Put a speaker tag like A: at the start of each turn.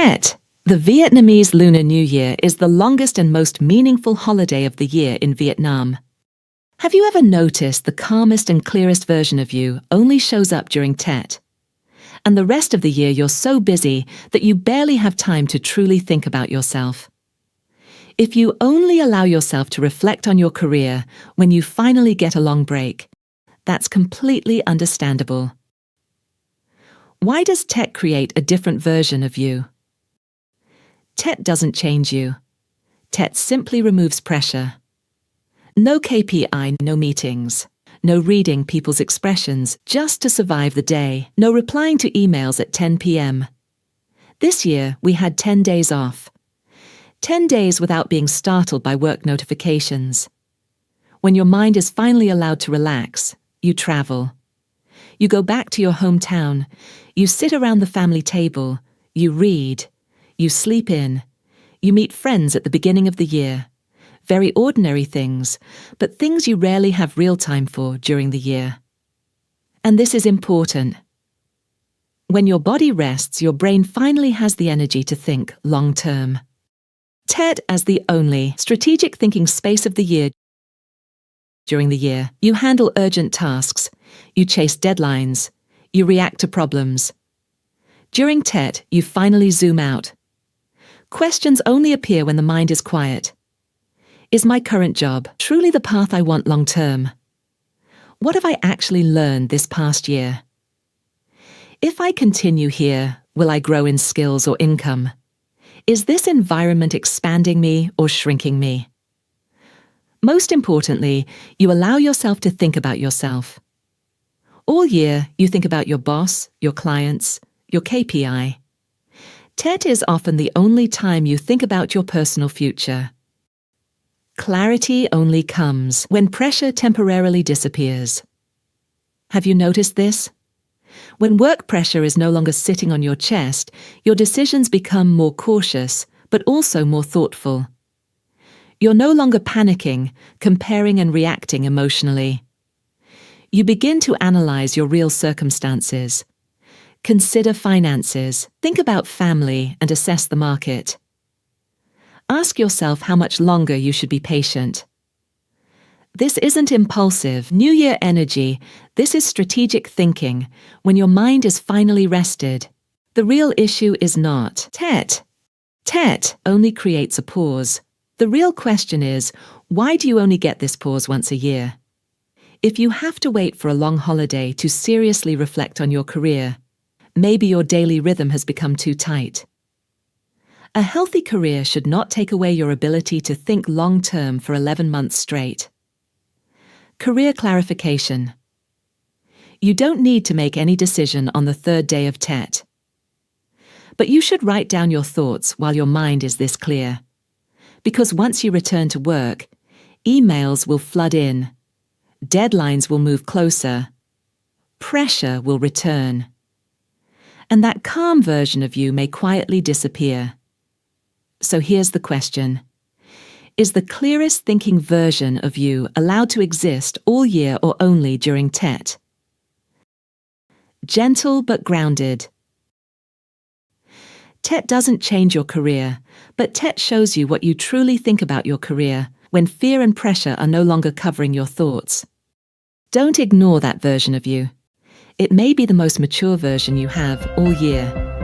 A: Tet, the Vietnamese Lunar New Year, is the longest and most meaningful holiday of the year in Vietnam. Have you ever noticed the calmest and clearest version of you only shows up during Tet? And the rest of the year you're so busy that you barely have time to truly think about yourself. If you only allow yourself to reflect on your career when you finally get a long break, that's completely understandable. Why does Tet create a different version of you? Tet doesn't change you. Tet simply removes pressure. No KPI, no meetings. No reading people's expressions just to survive the day. No replying to emails at 10 p.m. This year, we had 10 days off. 10 days without being startled by work notifications. When your mind is finally allowed to relax, you travel. You go back to your hometown. You sit around the family table. You read. You sleep in. You meet friends at the beginning of the year. Very ordinary things, but things you rarely have real time for during the year. And this is important. When your body rests, your brain finally has the energy to think long term. Tet as the only strategic thinking space of the year. During the year, you handle urgent tasks, you chase deadlines, you react to problems. During Tet, you finally zoom out. Questions only appear when the mind is quiet. Is my current job truly the path I want long term? What have I actually learned this past year? If I continue here, will I grow in skills or income? Is this environment expanding me or shrinking me? Most importantly, you allow yourself to think about yourself. All year, you think about your boss, your clients, your KPI. Tet is often the only time you think about your personal future. Clarity only comes when pressure temporarily disappears. Have you noticed this? When work pressure is no longer sitting on your chest, your decisions become more cautious, but also more thoughtful. You're no longer panicking, comparing and reacting emotionally. You begin to analyze your real circumstances. Consider finances, think about family, and assess the market. Ask yourself how much longer you should be patient. This isn't impulsive, New Year energy. This is strategic thinking, when your mind is finally rested. The real issue is not Tet. Tet only creates a pause. The real question is, why do you only get this pause once a year? If you have to wait for a long holiday to seriously reflect on your career, maybe your daily rhythm has become too tight. A healthy career should not take away your ability to think long-term for 11 months straight. Career clarification. You don't need to make any decision on the third day of Tet. But you should write down your thoughts while your mind is this clear. Because once you return to work, emails will flood in, deadlines will move closer, pressure will return. And that calm version of you may quietly disappear. So here's the question. Is the clearest thinking version of you allowed to exist all year or only during Tet? Gentle but grounded. Tet doesn't change your career, but Tet shows you what you truly think about your career when fear and pressure are no longer covering your thoughts. Don't ignore that version of you. It may be the most mature version you have all year.